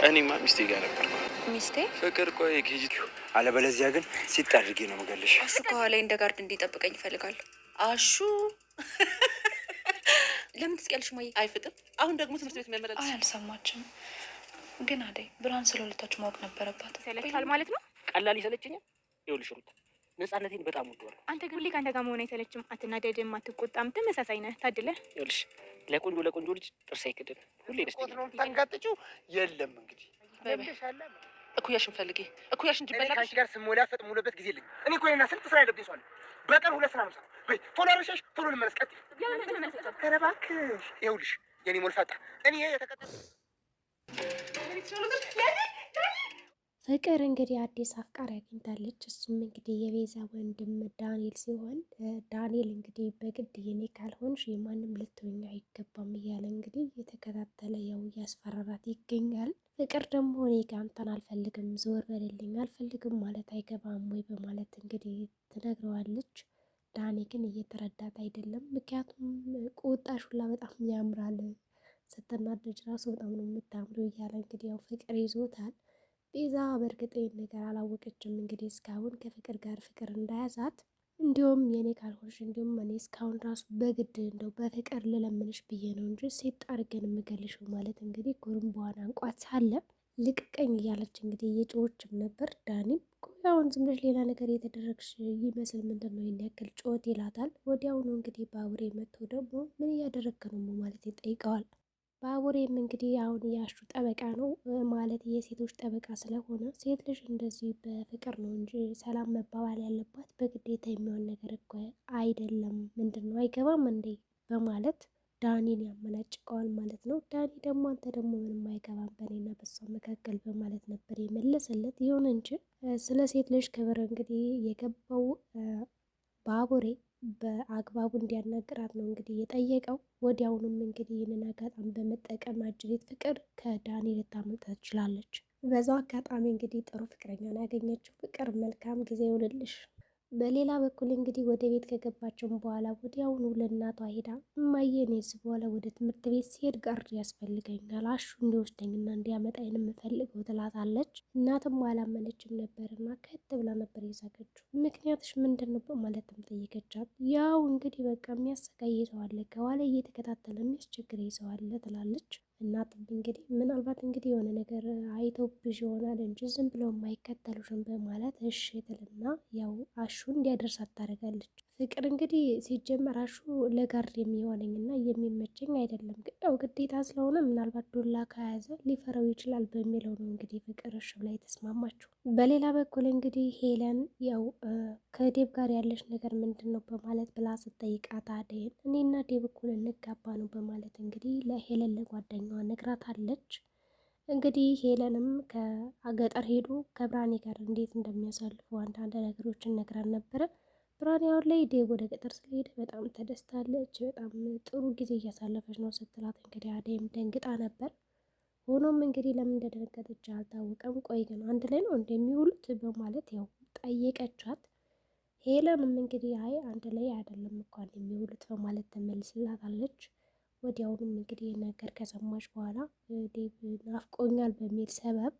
እኔማ ሚስቴ ጋር ነበርኩ። ሚስቴ ፍቅር ቆይ ኬጂት አለበለዚያ ግን ሲጥ አድርጌ ነው የምገልሽ። አሹ ከኋላ እንደ ጋርድ እንዲጠብቀኝ ይፈልጋል። አሹ ለምን ትስቂያለሽ? ማየ አይፍጥም። አሁን ደግሞ ትምህርት ቤት የሚያመላልስ አልሰማችም። ግን አደይ ብርሃን ስለሁለታችሁ ማወቅ ነበረባት። ይሰለቻል ማለት ነው። ቀላል ይሰለችኛል። ይኸውልሽ ሩት ነፃነቴን በጣም ወደዋል። አንተ ግን ሁሌ ከአንተ ጋር መሆን አይሰለችም? አትናደድም፣ አትቆጣም፣ ተመሳሳይ ነህ። ታድለ ይኸውልሽ ለቆንጆ ልጅ ጥርስ አይክድም። ሁሌ ደስተኛ ነው። ታንጋጥጪው የለም እንግዲህ እኩያሽን ፈልጊ። እኩያሽን እንዲበላ ከአንቺ ጋር ስሞላ ፈጥሙለበት ጊዜ ልኝ እኔ እኮ እና ስንት ስራ ያለብኝ ሰው አለ። በቀን 2 ስራ ነው የምሰራው። በይ ቶሎ አርሸሽ ቶሎ ልመለስ። ቀጥይ። ኧረ እባክሽ ይኸውልሽ የኔ ሞልፋጣ እኔ የተቀጠለ ፍቅር እንግዲህ አዲስ አፍቃሪ አግኝታለች። እሱም እንግዲህ የቤዛ ወንድም ዳንኤል ሲሆን ዳንኤል እንግዲህ በግድ የኔ ካልሆንሽ የማንም ልትሆኝ አይገባም እያለ እንግዲህ የተከታተለ ያው እያስፈራራት ይገኛል። ፍቅር ደግሞ እኔ ጋ አንተን አልፈልግም፣ ዞር በልልኝ፣ አልፈልግም ማለት አይገባም ወይ በማለት እንግዲህ ትነግረዋለች። ዳኒ ግን እየተረዳት አይደለም። ምክንያቱም ቁጣሽ ሁላ በጣም ያምራል፣ ስትናደጅ ራሱ በጣም ነው የምታምረው እያለ እንግዲህ ያው ፍቅር ይዞታል። ቤዛ በእርግጥ ይህን ነገር አላወቀችም። እንግዲህ እስካሁን ከፍቅር ጋር ፍቅር እንዳያዛት እንዲሁም የኔ ካልሆንሽ እንዲሁም እኔ እስካሁን ራሱ በግድ እንደው በፍቅር ልለምንሽ ብዬ ነው እንጂ ሴት አድርገን የምገልሽው ማለት እንግዲህ ጉርምቧን አንቋት ሳለ ልቅቀኝ እያለች እንግዲህ እየጮኸችም ነበር። ዳኒም አሁን ዝም ብለሽ ሌላ ነገር የተደረግሽ ይመስል ምንድን ነው ይህን ያክል ጮት ይላታል። ወዲያውኑ እንግዲህ ባቡሬ መጥቶ ደግሞ ምን እያደረግክ ነው ማለት ይጠይቀዋል። ባቡሬም እንግዲህ አሁን ያሹ ጠበቃ ነው ማለት የሴቶች ጠበቃ ስለሆነ ሴት ልጅ እንደዚህ በፍቅር ነው እንጂ ሰላም መባባል ያለባት በግዴታ የሚሆን ነገር እኮ አይደለም። ምንድን ነው አይገባም እንዴ በማለት ዳኒን ያመናጭቀዋል ማለት ነው። ዳኒ ደግሞ አንተ ደግሞ ምንም አይገባም በእኔና በሷ መካከል በማለት ነበር የመለሰለት። ይሁን እንጂ ስለ ሴት ልጅ ክብር እንግዲህ የገባው ባቡሬ በአግባቡ እንዲያናግራት ነው እንግዲህ የጠየቀው። ወዲያውኑም እንግዲህ ይህንን አጋጣሚ በመጠቀም አጅሬት ፍቅር ከዳኒ ልታመልጥ ትችላለች። በዛው አጋጣሚ እንግዲህ ጥሩ ፍቅረኛን ያገኘችው ፍቅር መልካም ጊዜ ይውልልሽ። በሌላ በኩል እንግዲህ ወደ ቤት ከገባቸውን በኋላ ወዲያውኑ ለእናቷ ሄዳ እማዬ እኔስ በኋላ ወደ ትምህርት ቤት ሲሄድ ጋርድ ያስፈልገኛል፣ አሹ እንዲወስደኝና እንዲያመጣኝ የምፈልገው ትላታለች። እናትም አላመነችም ነበርና ከት ብላ ነበር የሳቀችው። ምክንያትሽ ምንድን ነው በማለትም ጠየቀቻት። ያው እንግዲህ በቃ የሚያሰቃይ ሰው አለ፣ ከኋላ እየተከታተለ የሚያስቸግር ሰው አለ ትላለች። እናትም እንግዲህ ምናልባት እንግዲህ የሆነ ነገር አይተውብሽ ይሆናል እንጂ ዝም ብለው የማይከተሉሽም በማለት እሺ ትልና ያው አሹ እንዲያደርሳት ታደርጋለች። ፍቅር እንግዲህ ሲጀመር አሹ ለጋርድ የሚሆነኝና የሚመቸኝ አይደለም፣ ግን ያው ግዴታ ስለሆነ ምናልባት ዱላ ከያዘ ሊፈረው ይችላል በሚለው ነው እንግዲህ ፍቅር እሺ ላይ ተስማማችሁ። በሌላ በኩል እንግዲህ ሄለን ያው ከዴብ ጋር ያለሽ ነገር ምንድን ነው በማለት ብላ ስትጠይቃት አደይን እኔና ዴብ እኩል እንጋባ ነው በማለት እንግዲህ ለሄለን ለጓደኛዋ ነግራታለች። እንግዲህ ሄለንም ከገጠር ሄዶ ከብራኔ ጋር እንዴት እንደሚያሳልፉ አንዳንድ ነገሮችን ነግራን ነበረ። ብራኔ አሁን ላይ ዴብ ወደ ገጠር ስለሄደ በጣም ተደስታለች። በጣም ጥሩ ጊዜ እያሳለፈች ነው ስትላት እንግዲህ አደይም ደንግጣ ነበር። ሆኖም እንግዲህ ለምን እንደደነገጠች አልታወቀም። ቆይ ግን አንድ ላይ ነው እንደሚውሉት በማለት ያው ጠየቀቻት። ሄለንም እንግዲህ አይ አንድ ላይ አይደለም እንኳን የሚውሉት በማለት ተመልስላታለች። ወዲያውኑም እንግዲህ ነገር ከሰማች በኋላ ዴብ ናፍቆኛል በሚል ሰበብ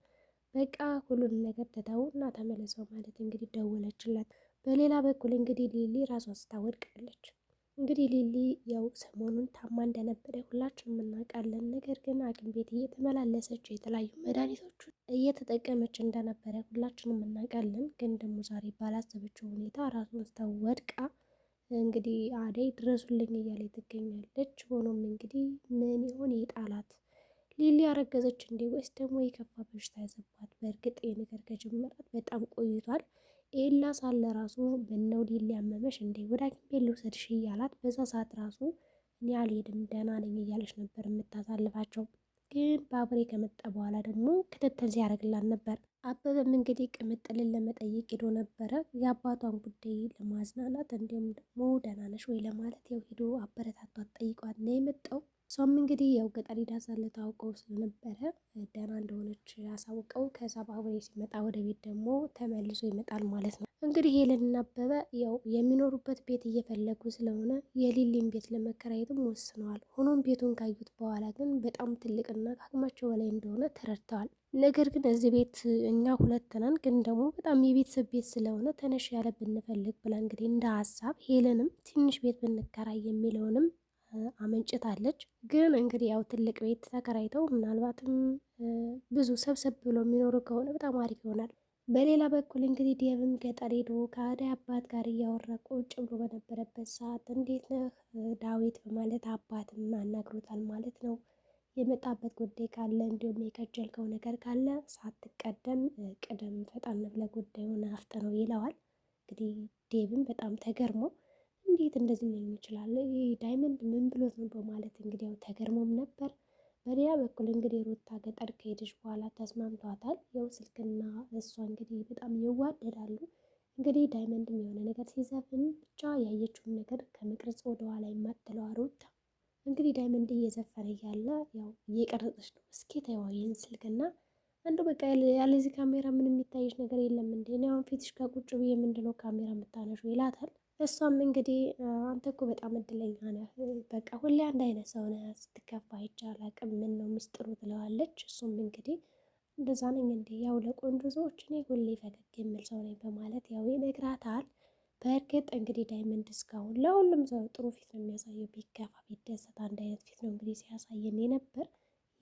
በቃ ሁሉንም ነገር ትተው እና ተመለሰው ማለት እንግዲህ ደወለችለት። በሌላ በኩል እንግዲህ ሊሊ ራሷን ስታወድቃለች። እንግዲህ ሊሊ ያው ሰሞኑን ታማ እንደነበረ ሁላችንም እናውቃለን። ነገር ግን ሐኪም ቤት እየተመላለሰች የተለያዩ መድኃኒቶችን እየተጠቀመች እንደነበረ ሁላችንም እናውቃለን። ግን ደግሞ ዛሬ ባላሰበችው ሁኔታ ራሷን ስታወድቃ እንግዲህ አደይ ድረሱልኝ እያለ ትገኛለች። ሆኖም እንግዲህ ምን ይሆን የጣላት ሊሊ ያረገዘች እንዴ ወይስ ደግሞ የከፋ በሽታ ያዘባት? በእርግጥ ነገር ከጀመራት በጣም ቆይቷል። ኤላ ሳለ ራሱ ምነው ሊሊ ያመመሽ እንዴ ወደ ሐኪም ቤት ልውሰድሽ እያላት በዛ ሰዓት ራሱ እኔ አልሄድም ደህና ነኝ እያለች ነበር የምታሳልፋቸው። ግን ባቡሬ ከመጣ በኋላ ደግሞ ክትትል ሲያደርግላት ነበር። አበበም እንግዲህ ቅምጥልን ለመጠየቅ ሄዶ ነበረ የአባቷን ጉዳይ ለማዝናናት እንዲሁም ደግሞ ደህና ነሽ ወይ ለማለት ያው ሄዶ አበረታቷት ጠይቋት ነው የመጣው። እሷም እንግዲህ ያው ገጠር ሄዳ ሳለ ታውቀው ስለነበረ ደህና እንደሆነች ለባቡሬዎች አሳውቀው ከዛ ባቡሬ ሲመጣ ወደ ቤት ደግሞ ተመልሶ ይመጣል ማለት ነው። እንግዲህ ሄለንና አበበ ያው የሚኖሩበት ቤት እየፈለጉ ስለሆነ የሊሊን ቤት ለመከራየትም ወስነዋል። ሆኖም ቤቱን ካዩት በኋላ ግን በጣም ትልቅና ከአቅማቸው በላይ እንደሆነ ተረድተዋል። ነገር ግን እዚህ ቤት እኛ ሁለት ነን፣ ግን ደግሞ በጣም የቤተሰብ ቤት ስለሆነ ተነሽ ያለ ብንፈልግ ብላ እንግዲህ እንደ ሀሳብ ሄለንም ትንሽ ቤት ብንከራይ የሚለውንም አመንጭታለች። ግን እንግዲህ ያው ትልቅ ቤት ተከራይተው ምናልባትም ብዙ ሰብሰብ ብሎ የሚኖሩ ከሆነ በጣም አሪፍ ይሆናል። በሌላ በኩል እንግዲህ ዴቭም ገጠር ሄዶ ከአደይ አባት ጋር እያወራ ቁጭ ብሎ በነበረበት ሰዓት እንዴት ነህ ዳዊት በማለት አባትም አናግሮታል ማለት ነው። የመጣበት ጉዳይ ካለ እንዲሁም የከጀልከው ነገር ካለ ሳትቀደም ቅደም ፈጣን ብለህ ጉዳዩን አፍጥነው ይለዋል። እንግዲህ ዴቭም በጣም ተገርሞ እንዴት እንደዚህ ሊሆን ይችላል? ይህ ዳይመንድ ምን ብሎት ነው? በማለት እንግዲህ ያው ተገርሞም ነበር። በሌላ በኩል እንግዲህ ሩታ ገጠር ከሄደች በኋላ ተስማምቷታል። ያው ስልክና እሷ እንግዲህ በጣም ይዋደዳሉ። እንግዲህ ዳይመንድም የሆነ ነገር ሲዘፍን ብቻ ያየችውን ነገር ከመቅረጽ ወደኋላ የማትለዋ ሩታ እንግዲህ ዳይመንድ እየዘፈነ እያለ ያው እየቀረጸች ነው። እስኪ ተይው ይህን ስልክና አንዱ በቃ ያለዚህ ካሜራ ምን የሚታየች ነገር የለም እንዴ? እኔ አሁን ፊትሽ ጋር ቁጭ ብዬ ምንድነው ካሜራ የምታነሹ ይላታል። እሷም እንግዲህ አንተ እኮ በጣም እድለኛ ነህ፣ በቃ ሁሌ አንድ አይነት ሰው ነህ፣ ስትከፋ አይቻል አቅም ምን ነው ሚስጥሩ ትለዋለች። እሱም እንግዲህ እንደዛ ነኝ እንዴ? ያው ለቆንጆ ሰዎች እኔ ሁሌ ፈገግ የምል ሰው ነኝ በማለት ያው ይነግራታል። በእርግጥ እንግዲህ ዳይመንድ እስካሁን ለሁሉም ሰው ጥሩ ፊት ነው የሚያሳየው። ቢከፋ ቢደሰት አንድ አይነት ፊት ነው እንግዲህ ሲያሳየን የነበር።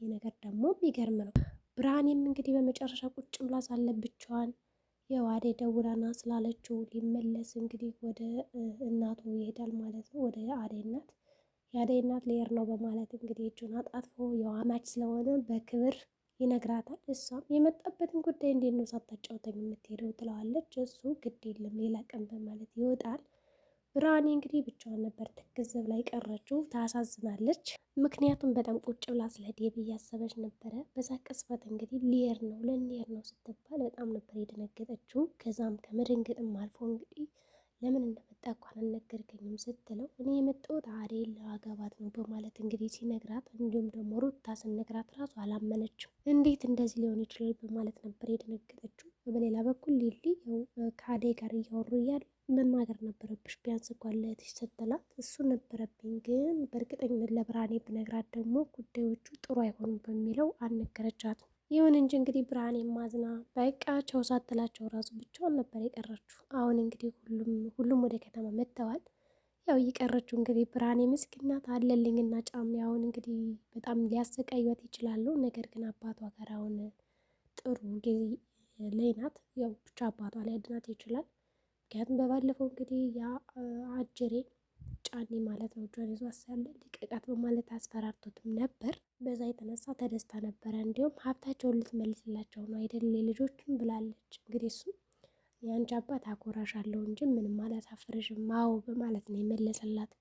ይህ ነገር ደግሞ የሚገርም ነው። ብርሃኔም እንግዲህ በመጨረሻ ቁጭ ብላ ሳለ ብቻዋን ያው አደይ ደውላና ስላለችው ሊመለስ እንግዲህ ወደ እናቱ ይሄዳል ማለት ነው። ወደ አደይ እናት የአደይ እናት ሊሄድ ነው በማለት እንግዲህ እጁን አጣጥፎ ያው አማች ስለሆነ በክብር ይነግራታል። እሷም የመጣበትን ጉዳይ እንዴት ነው ሳታጫውተኝ የምትሄደው ትለዋለች። እሱ ግድ የለም ሌላ ቀን በማለት ይወጣል። ብርሃኔ እንግዲህ ብቻዋን ነበር ትክዝ ብላ የቀረችው። ታሳዝናለች። ምክንያቱም በጣም ቁጭ ብላ ስለ ዴብ እያሰበች ነበረ። በዛ ቅጽበት እንግዲህ ልንሄድ ነው ስትባል በጣም ነበር የደነገጠችው። ከዛም ከመደንገጥም አልፎ እንግዲህ ለምን እንደመጣ እንኳን አልነገርከኝም ስትለው እኔ የመጣሁት አደይን ለማግባት ነው በማለት እንግዲህ ሲነግራት፣ እንዲሁም ደግሞ ሩታ ስነግራት ራሱ አላመነችም። እንዴት እንደዚህ ሊሆን ይችላል በማለት ነበር የደነገጠችው። በሌላ በኩል ሊሊ ያው ከአደይ ጋር እያወሩ እያለ መናገር ነበረብሽ ቢያንስ እንኳን ለእህትሽ ስትላት፣ እሱ ነበረብኝ ግን በእርግጠኝነት ለብርሃኔ ብነግራት ደግሞ ጉዳዮቹ ጥሩ አይሆኑም በሚለው አልነገረቻትም። ይሁን እንጂ እንግዲህ ብርሃኔ ማዝና በቃቸው ሳትላቸው ራሱ ብቻዋን ነበር የቀረችው። አሁን እንግዲህ ሁሉም ወደ ከተማ መጥተዋል። ያው እየቀረችው እንግዲህ ብርሃኔ ምስኪናት አለልኝና ጫም አሁን እንግዲህ በጣም ሊያሰቃዩት ይችላሉ። ነገር ግን አባቷ ጋር አሁን ጥሩ ጊዜ ላይ ናት። ያው ብቻ አባቷ ሊያድናት ይችላል። ምክንያቱም በባለፈው እንግዲህ ያ አጅሬ ጫኔ ማለት ነው እጇን ይዞ አሳለ ሊቀቃት በማለት አስፈራርቶትም ነበር። በዛ የተነሳ ተደስታ ነበረ። እንዲሁም ሀብታቸውን ልትመልስላቸው ነው አይደል ልጆችን ብላለች። እንግዲህ እሱ የአንቺ አባት አኮራሻለሁ እንጂ ምንም አላሳፍርሽም አዎ በማለት ነው የመለሰላት።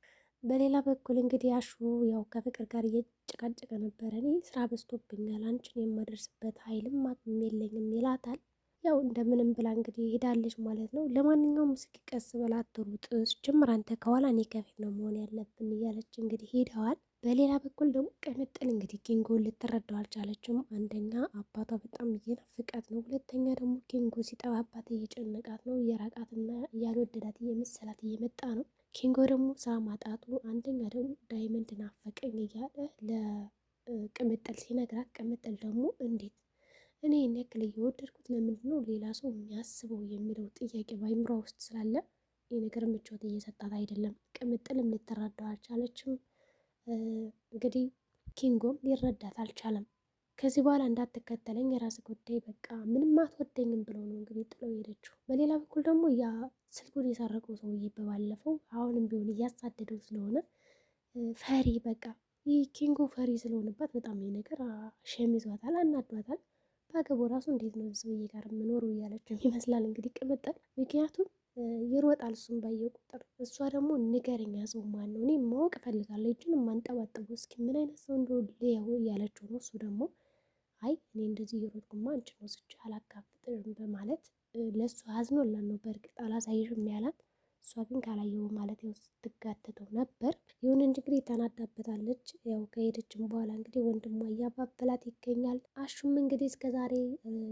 በሌላ በኩል እንግዲህ አሹ ያው ከፍቅር ጋር እየጨቃጨቀ ነበረ። እኔ ስራ በዝቶብኛል፣ አንቺን የማደርስበት ኃይልም አቅም የለኝም ይላታል። ያው እንደምንም ብላ እንግዲህ ሄዳለች ማለት ነው። ለማንኛውም እስኪ ቀስ ብላ አትሩጥ፣ ጀምር አንተ ከኋላ እኔ ከፊት ነው መሆን ያለብን እያለች እንግዲህ ሄደዋል። በሌላ በኩል ደግሞ ቅምጥል እንግዲህ ኪንጎን ልትረዳው አልቻለችም። አንደኛ አባቷ በጣም እየናፍቃት ነው፣ ሁለተኛ ደግሞ ኪንጎ ሲጠባባት እየጨነቃት ነው። እየራቃትና እያልወደዳት እየመሰላት እየመጣ ነው። ኪንጎ ደግሞ ስራ ማጣቱ፣ አንደኛ ደግሞ ዳይመንድ ናፈቀኝ እያለ ለቅምጥል ሲነግራት፣ ቅምጥል ደግሞ እንዴት እኔ ይህን ያክል እየወደድኩት ለምንድን ነው ሌላ ሰው የሚያስበው የሚለው ጥያቄ በአይምሯ ውስጥ ስላለ ይህ ነገር ምቾት እየሰጣት አይደለም። ቅምጥልም ልትረዳው አልቻለችም። እንግዲህ ኪንጎም ሊረዳት አልቻለም። ከዚህ በኋላ እንዳትከተለኝ የራስ ጉዳይ በቃ ምንም አትወደኝም ብሎ ነው እንግዲህ ጥለው ሄደችው። በሌላ በኩል ደግሞ ያ ስልኩን የሰረቀው ሰውዬ በባለፈው አሁንም ቢሆን እያሳደደው ስለሆነ ፈሪ በቃ ይህ ኪንጎ ፈሪ ስለሆነባት በጣም ይህ ነገር ሸሚዟታል፣ አናዷታል። ባገቦ ራሱ እንዴት ነው ሰውዬ ጋር የምኖሩ እያለችው ይመስላል እንግዲህ ቅምጥል። ምክንያቱም ይሮጣል እሱም ባየው ቁጥር። እሷ ደግሞ ንገረኛ ሰው ማን ነው? እኔ ማወቅ እፈልጋለሁ እጅን የማንጠባጠበው እስኪ ምን አይነት ሰው እንደው ልየው እያለችው ነው። እሱ ደግሞ አይ እኔ እንደዚህ እየሮጥኩማ አንቺን ወስጄ አላካፍጥም በማለት ለእሱ አዝኖላት ነው። በእርግጥ አላሳይሽም ያላት እሷ ግን ካላየው ማለት ያው ስትጋተተው ነበር። ይሁን እንጂ እንግዲህ ተናዳበታለች። ያው ከሄደችም በኋላ እንግዲህ ወንድሟ እያባበላት ይገኛል። አሹም እንግዲህ እስከዛሬ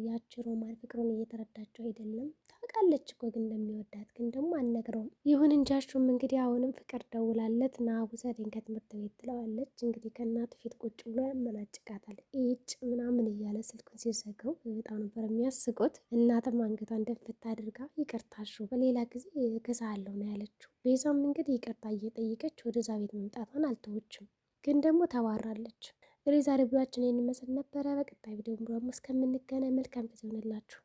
ያቺ ሮማን ፍቅሩን እየተረዳቸው አይደለም። ታውቃለች እኮ ግን እንደሚወዳት ግን ደግሞ አልነግረውም። ይሁን እንጂ አሹም እንግዲህ አሁንም ፍቅር ደውላለት ና ውሰደኝ ከትምህርት ቤት ትለዋለች። እንግዲህ ከእናቱ ፊት ቁጭ ብሎ ያመናጭቃታል። ይጭ ምናምን እያለ ስልኩን ሲዘጋው በጣም ነበር የሚያስቁት። እናትም አንገቷን ደፍታ አድርጋ ይቅርታ አሹ በሌላ ጊዜ እክሳለሁ ነው ያለችው። ቤዛም እንግዲህ ይቅርታ እየጠየቀች ወደዛ ቤት መምጣቷን አልተወችም፣ ግን ደግሞ ተባራለች። እንግዲህ ዛሬ ብሏችን ይህን ይመስል ነበረ። በቀጣይ ቪዲዮ ደግሞ እስከምንገናኝ መልካም ጊዜ ሆነላችሁ።